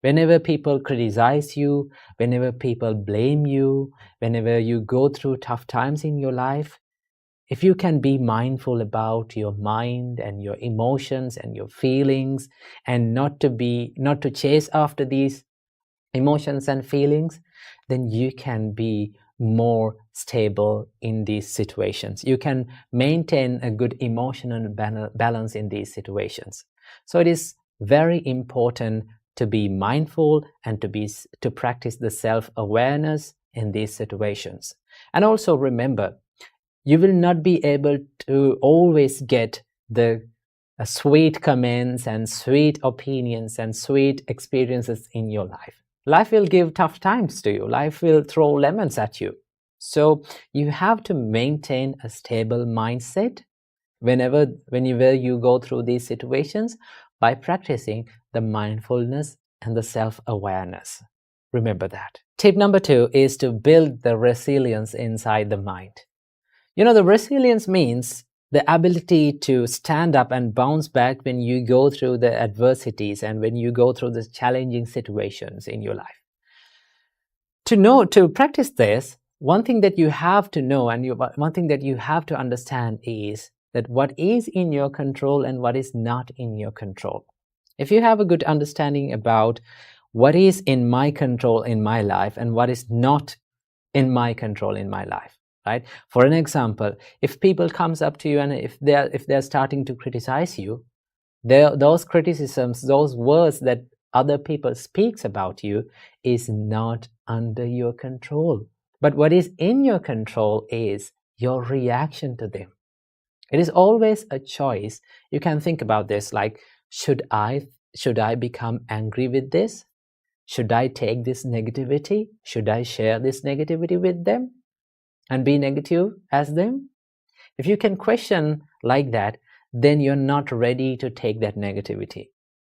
Whenever people criticize you, whenever people blame you, whenever you go through tough times in your life, if you can be mindful about your mind and your emotions and your feelings, and not to chase after these emotions and feelings, then you can be more stable in these situations. You can maintain a good emotional balance in these situations. So it is very important to be mindful and to practice the self-awareness in these situations. And also remember, you will not be able to always get the sweet comments and sweet opinions and sweet experiences in your life. Life will give tough times to you. Life will throw lemons at you. So you have to maintain a stable mindset whenever you go through these situations by practicing the mindfulness and the self-awareness. Remember that. Tip number 2 is to build the resilience inside the mind. You know, the resilience means the ability to stand up and bounce back when you go through the adversities and when you go through the challenging situations in your life. To practice this, one thing that you have to know and one thing that you have to understand is that what is in your control and what is not in your control. If you have a good understanding about what is in my control in my life and what is not in my control in my life, right? For an example, if people comes up to you and if they're starting to criticize you, those criticisms, those words that other people speaks about you is not under your control. But what is in your control is your reaction to them. It is always a choice. You can think about this like, should I become angry with this? Should I take this negativity? Should I share this negativity with them and be negative as them? If you can question like that, then you're not ready to take that negativity.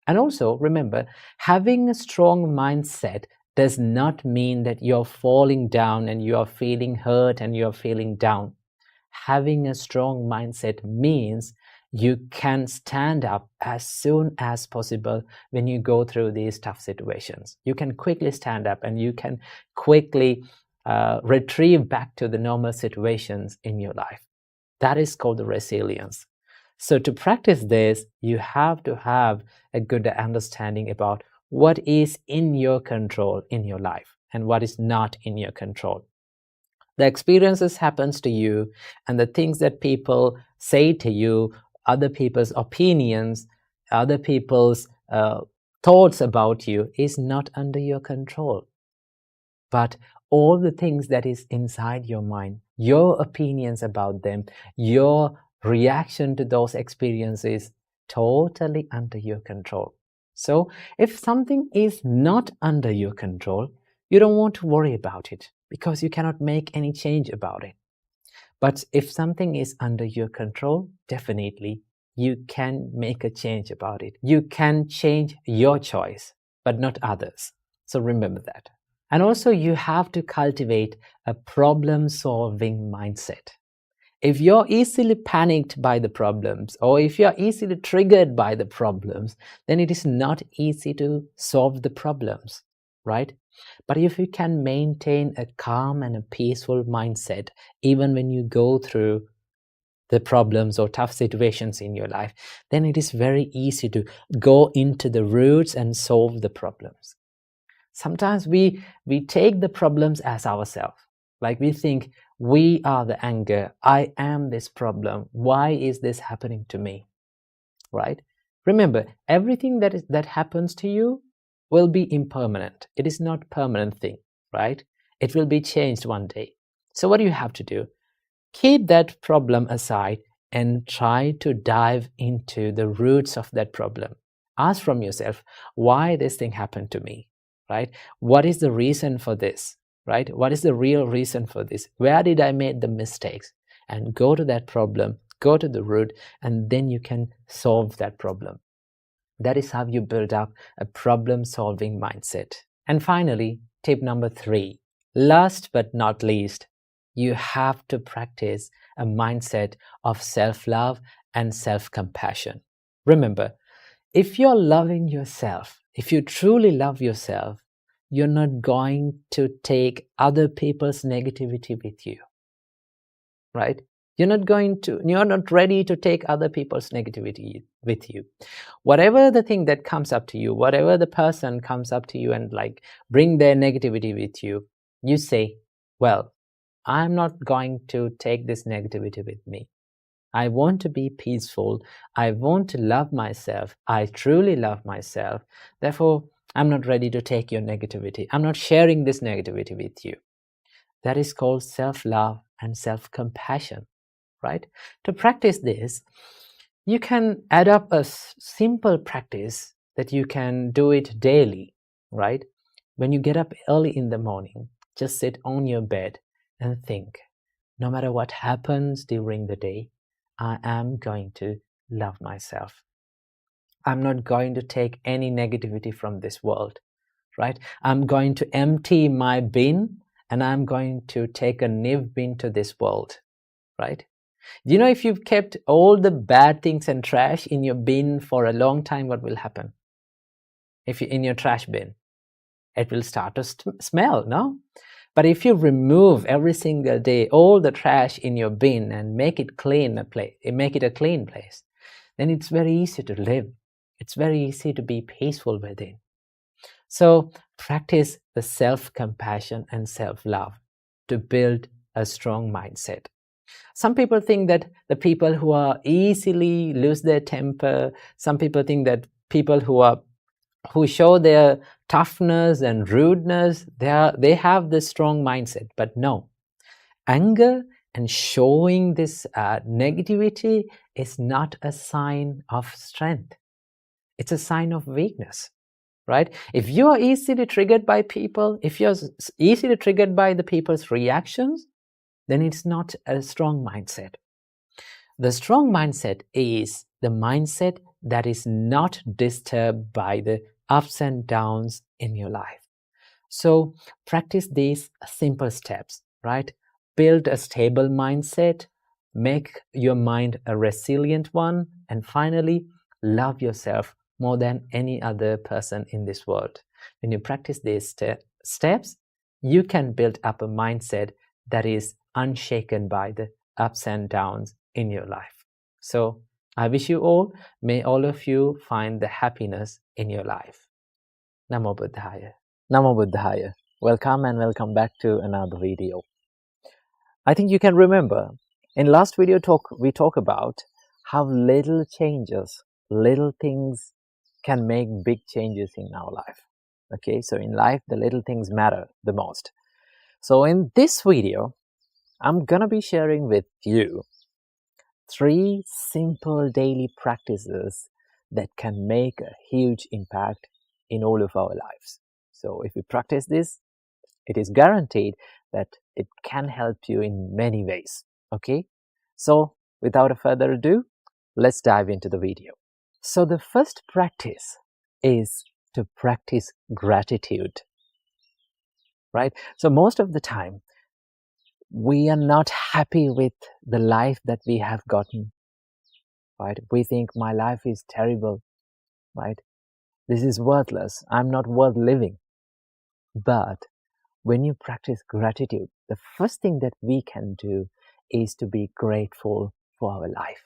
And also remember, having a strong mindset does not mean that you're falling down and you're feeling hurt and you're feeling down. Having a strong mindset means you can stand up as soon as possible when you go through these tough situations. You can quickly stand up and you can quickly retrieve back to the normal situations in your life. That is called the resilience. So to practice this, you have to have a good understanding about what is in your control in your life and what is not in your control. The experiences happens to you and the things that people say to you, other people's opinions, other people's thoughts about you is not under your control. But all the things that is inside your mind, your opinions about them, your reaction to those experiences, totally under your control. So if something is not under your control, you don't want to worry about it because you cannot make any change about it. But if something is under your control, definitely you can make a change about it. You can change your choice, but not others. So remember that. And also you have to cultivate a problem-solving mindset. If you're easily panicked by the problems, or if you're easily triggered by the problems, then it is not easy to solve the problems, right? But if you can maintain a calm and a peaceful mindset, even when you go through the problems or tough situations in your life, then it is very easy to go into the roots and solve the problems. Sometimes we take the problems as ourselves. Like we think we are the anger. I am this problem. Why is this happening to me? Right? Remember, everything that happens to you will be impermanent. It is not permanent thing, right? It will be changed one day. So what do you have to do? Keep that problem aside and try to dive into the roots of that problem. Ask from yourself, why this thing happened to me, right? What is the reason for this, right? What is the real reason for this? Where did I make the mistakes? And go to that problem, go to the root, and then you can solve that problem. That is how you build up a problem-solving mindset. And finally, tip number 3, last but not least, you have to practice a mindset of self-love and self-compassion. Remember, if you're loving yourself, if you truly love yourself, you're not going to take other people's negativity with you, right? You're not ready to take other people's negativity with you. Whatever the thing that comes up to you, whatever the person comes up to you and like bring their negativity with you, you say, well, I'm not going to take this negativity with me. I want to be peaceful. I want to love myself. I truly love myself. Therefore, I'm not ready to take your negativity. I'm not sharing this negativity with you. That is called self-love and self-compassion, right? To practice this, you can add up a simple practice that you can do it daily, right? When you get up early in the morning, just sit on your bed and think, no matter what happens during the day, I am going to love myself. I'm not going to take any negativity from this world, right? I'm going to empty my bin and I'm going to take a new bin to this world, right? You know, if you've kept all the bad things and trash in your bin for a long time, what will happen? If you're in your trash bin, it will start to smell, no? But if you remove every single day all the trash in your bin and make it make it a clean place, then it's very easy to live. It's very easy to be peaceful within. So practice the self-compassion and self-love to build a strong mindset. Some people think that the people who are easily lose their temper, some people think that people who show their toughness and rudeness, they have this strong mindset. But no, anger and showing this negativity is not a sign of strength. It's a sign of weakness, right? If you are easily triggered by people, if you're easily triggered by the people's reactions, then it's not a strong mindset. The strong mindset is the mindset that is not disturbed by the ups and downs in your life. So practice these simple steps, right? Build a stable mindset, make your mind a resilient one, and finally, love yourself more than any other person in this world. When you practice these steps, you can build up a mindset that is unshaken by the ups and downs in your life. So I wish you all, may all of you find the happiness in your life. Namo Buddhaya. Namo Buddhaya. Welcome and welcome back to another video. I think you can remember, in last video we talk about how little changes, little things can make big changes in our life. Okay, so in life, the little things matter the most. So in this video, I'm gonna be sharing with you 3 simple daily practices that can make a huge impact in all of our lives. So if we practice this, it is guaranteed that it can help you in many ways. Okay, so without a further ado, let's dive into the video. So the first practice is to practice gratitude, right? So most of the time, we are not happy with the life that we have gotten, right? We think my life is terrible, right? This is worthless. I'm not worth living. But when you practice gratitude, the first thing that we can do is to be grateful for our life.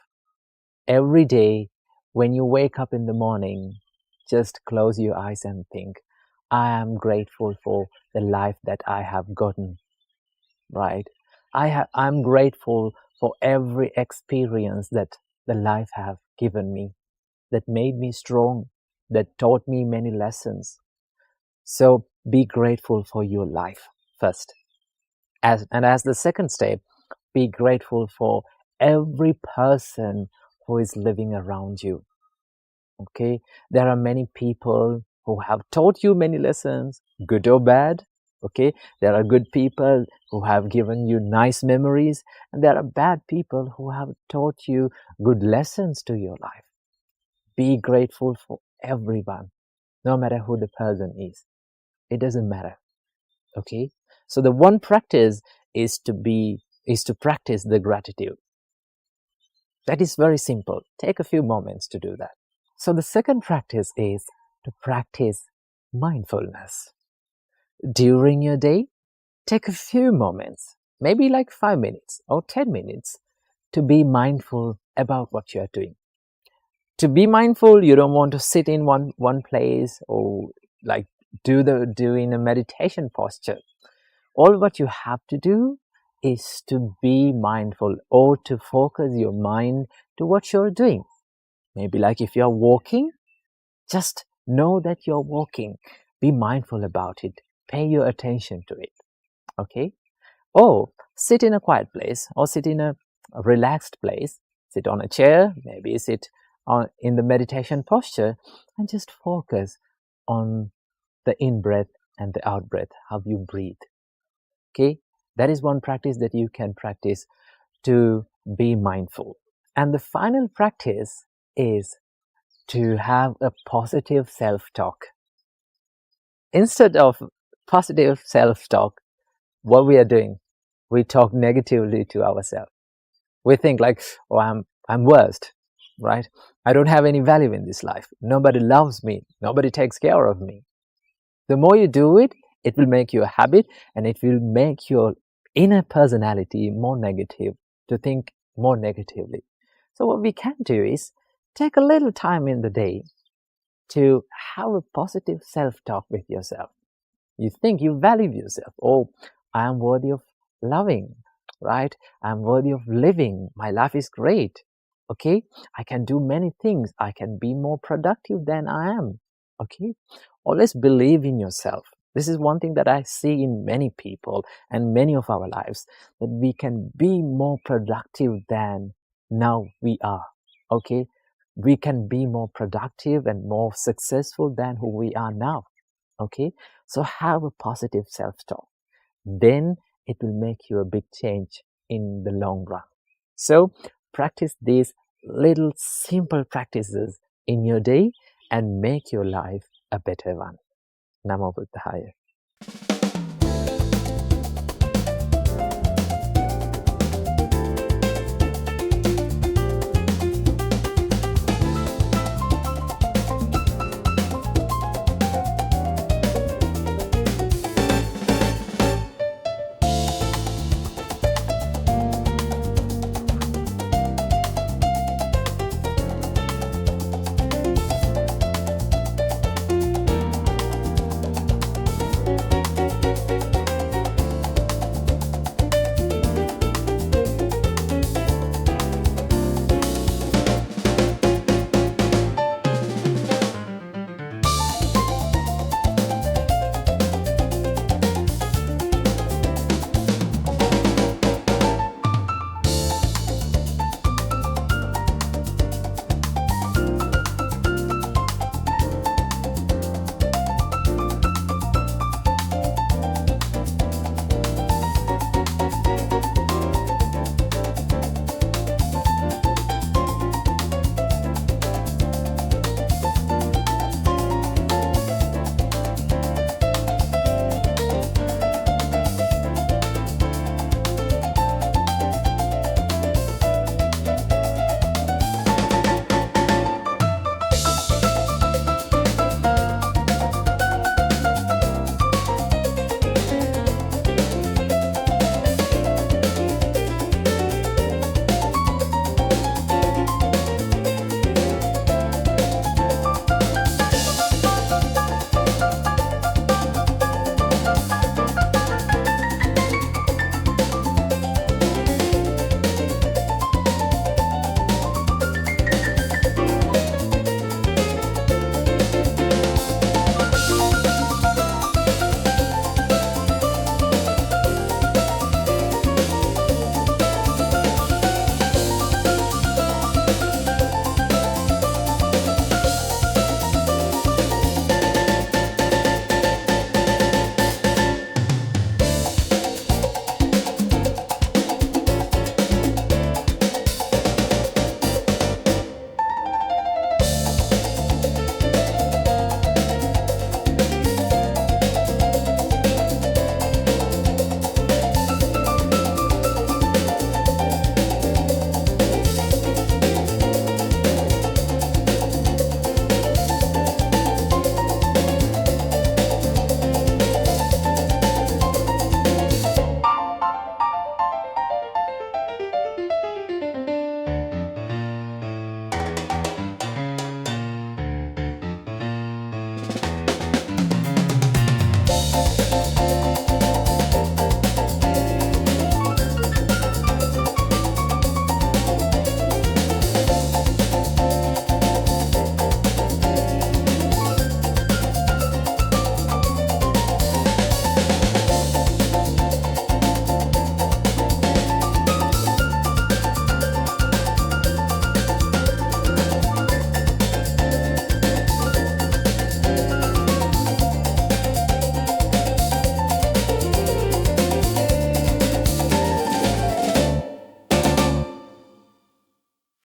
Every day, when you wake up in the morning, just close your eyes and think, I am grateful for the life that I have gotten, right? I'm grateful for every experience that the life have given me, that made me strong, that taught me many lessons. So be grateful for your life first. As the second step, be grateful for every person who is living around you. Okay, there are many people who have taught you many lessons, good or bad. Okay, there are good people who have given you nice memories, and there are bad people who have taught you good lessons to your life. Be grateful for everyone, no matter who the person is. It doesn't matter. Okay, so the one practice is to practice the gratitude. That is very simple. Take a few moments to do that. So the second practice is to practice mindfulness. During your day, take a few moments, maybe like 5 minutes or 10 minutes, to be mindful about what you are doing. To be mindful, you don't want to sit in one place or like do in a meditation posture. All what you have to do is to be mindful or to focus your mind to what you're doing. Maybe like if you're walking, just know that you're walking. Be mindful about it. Pay your attention to it. Okay? Or sit in a quiet place or sit in a relaxed place. Sit on a chair, maybe sit in the meditation posture, and just focus on the in-breath and the out-breath, how you breathe. Okay? That is one practice that you can practice to be mindful. And the final practice is to have a positive self-talk. Instead of positive self-talk, what we are doing, we talk negatively to ourselves. We think like, oh, I'm worst, right? I don't have any value in this life. Nobody loves me. Nobody takes care of me. The more you do it, it will make you a habit, and it will make your inner personality more negative, to think more negatively. So what we can do is take a little time in the day to have a positive self-talk with yourself. You think you value yourself. Oh, I am worthy of loving, right? I'm worthy of living. My life is great. Okay, I can do many things. I can be more productive than I am. Okay, always believe in yourself. This is one thing that I see in many people and many of our lives, that we can be more productive than now we are. Okay, we can be more productive and more successful than who we are now. Okay, so have a positive self-talk. Then it will make you a big change in the long run. So practice these little simple practices in your day and make your life a better one. Namo Buddhaya.